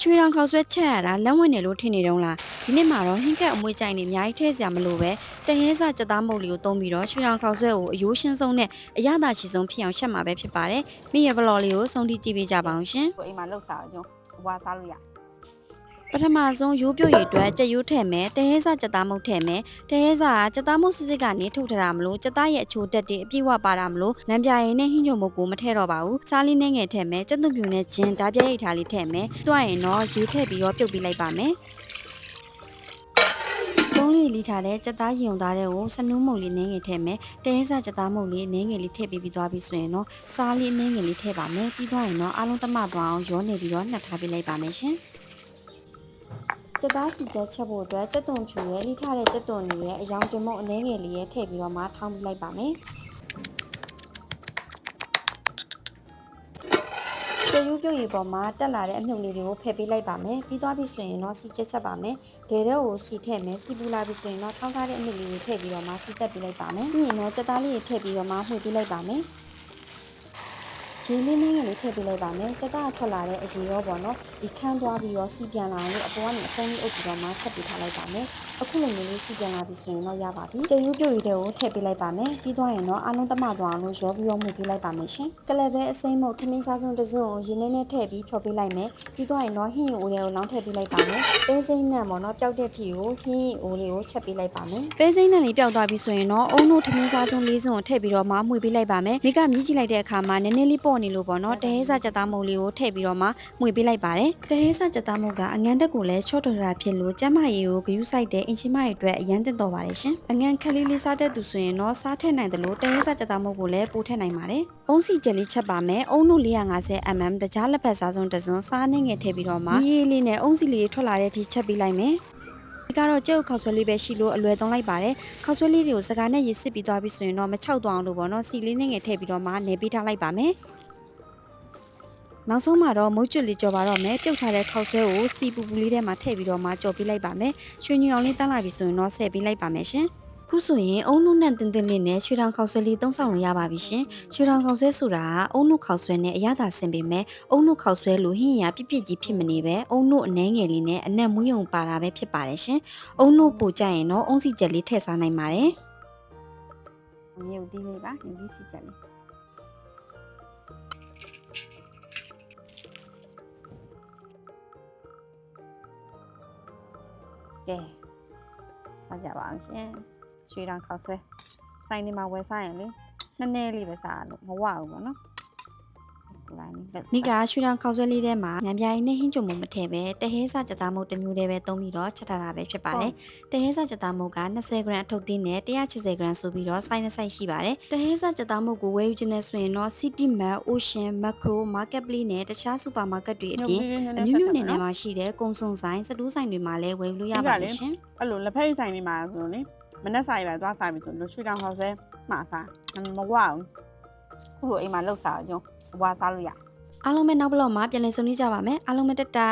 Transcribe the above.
ချွေတောင်ခေါက်ဆွဲချက်ရတာလက်ဝင်နေလို့ထင်နေတော့လားဒီနေ့မှာတော့ဟင်းကက်အမွေးကြိုင်နေအများကြီးထည့်စရာမလိုပဲတဟဲစစက်သားမုတ်လေးကိုသုံးပြီးတော့ချွေတောင်ခေါက်ဆွဲကိုအယိုးရှင်းဆုံးနဲ့အရသာရှိဆုံးဖြစ်အောင်ရှက်မှာပဲဖြစ်ပါတယ်မိရဲ့ဘလော်လေးကိုစုံထိကြည့်ပေးကြပါအောင်ရှင် အိမ်မှာလှုပ်စားအောင်ဘွားစားလို့ရ ပထမဆုံးရိုးပြုတ်ရည်အတွက်ကြက်ရိုးထည့်မယ်တဟဲစကြက်သားမုတ်ထည့်မယ်တဟဲစကကြက်သားမုတ်စစ်စစ်ကနေထုတ်ထတာမလို့ကြက်သားရဲ့အချိုတက်တွေအပြည့်ဝပါတာမလို့ငံပြရည်နဲ့ဟင်းချုံမုတ်ကိုမထည့်တော့ပါဘူးစားလေးနဲ့ငယ်ထည့်မယ်ကြက်သွန်ပြူနဲ့ဂျင်းဓာပြဲရိတ်ထားလေးထည့်မယ်တွားရင်တော့ရေထည့်ပြီးတော့ပြုတ်ပြီးလိုက်ပါမယ်သုံးလီလီထားတဲ့ကြက်သားရင်ုံသားတွေကိုစနူးမုတ်လေးနင်းငယ်ထည့်မယ်တဟဲစကြက်သားမုတ်လေးနင်းငယ်လေးထည့်ပြီးသွားပြီးဆိုရင်တော့စားလေးနင်းငယ်လေးထည့်ပါမယ်ပြီးသွားရင်တော့အားလုံးတမသွားအောင်ရောနေပြီးတော့နှက်ထားပေးလိုက်ပါမယ်ရှင်ကြက်သားစီချက်ချက်ဖို့အတွက်ကြက်သွန်ဖြူရဲ့လိထားတဲ့ကြက်သွန်လေးရဲ့အယောင်တင်မုတ်အနှဲငယ်လေးရဲ့ထည့်ပြီးတော့မှထောင်းပြလိုက်ပါမယ်။ကြက်ရိုးပြုတ်ရည်ပေါ်မှာတက်လာတဲ့အမြုပ်လေးတွေကိုဖယ်ပေးလိုက်ပါမယ်။ပြီးသွားပြီဆိုရင်တော့စီချက်ချက်ပါမယ်။ဒေတဲ့ကိုစီထည့်မယ်။စီပူလာပြီဆိုရင်တော့ထောင်းထားတဲ့အမြုပ်လေးတွေထည့်ပြီးတော့မှစီတက်ပေးလိုက်ပါမယ်။ပြီးရင်တော့ကြက်သားလေးတွေထည့်ပြီးတော့မှမှွေပေးလိုက်ပါမယ်။ရင်းလေးနဲ့လေးထည့်ပေးလိုက်ပါမယ်။ကြက်သားထွက်လာတဲ့အရေရောပေါ့နော်။ဒီခန်းသွားပြီးတော့စီပြန်လာရင်အပေါ်ကနေအဖုံးလေးအုပ်ပြီးတော့မှချက်ပေးထားလိုက်ပါမယ်။အခုလိုမျိုးလေးစီပြန်လာပြီဆိုရင်တော့ရပါပြီ။ကြက်ရိုးပြုတ်ရည်တွေကိုထည့်ပေးလိုက်ပါမယ်။ပြီးသွားရင်တော့အားလုံးတမသွားအောင်လို့ရောပြီးတော့မှုပေးလိုက်ပါမယ်ရှင်။ကလပ်ပဲအစိမ့်မုတ်ထမင်းစားစုံတစ်စုံကိုရင်းနဲ့ထည့်ပြီးဖြော်ပေးလိုက်မယ်။ပြီးသွားရင်တော့ဟင်းရင်အိုးတွေကိုလောင်းထည့်ပေးလိုက်ပါမယ်။ပဲစိမ့်နဲ့ပေါ့နော်ပျောက်တဲ့ထီကိုဟင်းရင်အိုးလေးကိုချက်ပေးလိုက်ပါမယ်။ပဲစိမ့်နဲ့လေးပျောက်သွားပြီဆိုရင်တော့အုံတို့ထမင်းစားစုံလေးစုံကိုထည့်ပြီးတော့မှမှုပေးလိုက်ပါမယ်။မိကမြည်ကြည့်လိုက်တဲ့အခါမှာနည်းနည်းလေးပေါ့နေလို့ပေါ့နော်။တဟဲစကြက်သားမုတ်လေးကိုထည့်ပြီးတော့မှမှုပေးလိုက်ပါတယ်။တဟဲစကြက်သားမုတ်ကအငန်းတက်ကိုလည်းချော့တော်တာဖြစ်လို့ကျမရေကိုဂယူးဆိုင်တဲ့အင်ချင်းမရေအတွက်အရန်တင်တော်ပါတယ်ရှင်။အငန်းခက်လေးလေးစားတဲ့သူဆိုရင်တော့စားထည့်နိုင်တယ်လို့တဟဲစကြက်သားမုတ်ကိုလည်းပို့ထည့်နိုင်ပါတယ်။အုံးစီကြက်လေးချက်ပါမယ်။အုံးတို့ 450mm တကြားလက်ဖက်စားစုံတစ်စုံစားနှင်းငယ်ထည့်ပြီးတော့မှရေးလေးနဲ့အုံးစီလေးထွက်လာတဲ့အထိချက်ပေးလိုက်မယ်။ဒီကတော့ကြက်ဥခောက်ဆွဲလေးပဲရှိလို့အလွယ်သုံးလိုက်ပါတယ်ခောက်ဆွဲလေးတွေကိုစကားနဲ့ရေစစ်ပြီးသွားပြီဆိုရင်တော့မချောက်သွားအောင်လို့ပေါ့နော်စီလေးနဲ့ငယ်ထည့်ပြီးတော့မှနေပေးထားလိုက်ပါမယ်နောက်ဆုံးမှာတော့မုတ်ကျွတ်လေးကြော်ပါတော့မယ်ပြုတ်ထားတဲ့ခောက်ဆွဲကိုစီပူပူလေးထဲမှာထည့်ပြီးတော့မှကြော်ပေးလိုက်ပါမယ်ရွှေညွန့်အောင်လေးတန်းလာပြီဆိုရင်တော့ဆဲပေးလိုက်ပါမယ်ရှင်ခုဆိုရင်အုံနုနဲ့တင်းတင်းလေးနဲ့ရွှေတောင်ခောက်ဆွဲလေးသုံးဆောင်လို့ရပါပြီရှင်ရွှေတောင်ခောက်ဆွဲဆိုတာကအုံနုခောက်ဆွဲနဲ့အရသာဆင်ပေမဲ့အုံနုခောက်ဆွဲလို့ဟင်းရပြပြကြီးဖြစ်မနေပဲအုံနုအနှဲငယ်လေးနဲ့အနက်မွေးုံပါတာပဲဖြစ်ပါတယ်ရှင်အုံနုပိုကြရင်တော့အုံစီချက်လေးထည့်စားနိုင်ပါတယ် မြုပ်သီးလေးပါမြုပ်သီးစီချက်လေးကဲစားကြပါအောင်ရှင်ရွှေတောင်ခောက်ဆွဲဆိုင်နေမှာဝယ်စားရင်လေနည်းနည်းလေးပဲစားလို့မဝဘူးပေါ့နော်မိကရွှေတောင်ခောက်ဆွဲလေးထဲမှာငံပြားရည်နဲ့ဟင်းကြုံမမထည့်ပဲတဟဲစကြက်သားမုတ်တစ်မျိုးတည်းပဲသုံးပြီးတော့ချက်ထားတာပဲဖြစ်ပါတယ်တဟဲစကြက်သားမုတ်က20 gram အထုပ်သီးနဲ့180 gram ဆိုပြီးတော့စိုင်းနှစ်ရှိပါတယ်တဟဲစကြက်သားမုတ်ကိုဝယ်ယူခြင်းနဲ့ဆိုရင်တော့ City Mart, Ocean, Macro, Marketplace နဲ့တခြားစူပါမားကတ်တွေအပြင်အမျိုးမျိုးနယ်မှာရှိတဲ့ကုန်စုံဆိုင်စတိုးဆိုင်တွေမှာလည်းဝယ်လို့ရပါတယ်ရှင်အဲ့လိုလက်ဖက်ဆိုင်တွေမှာဆိုလို့လေမနက်စာရီပဲသွားစားပြီဆိုလို့ရွှေတောင်ခောက်ဆွဲမှာစားမဝဘူးခုလိုအိမ်မှာလှုပ်စားအောင်ဘွားစားလို့ရအားလုံးပဲနောက်ဘလော့မှာပြန်လည်ဆုံနေကြပါမယ်အားလုံးပဲတက်တာ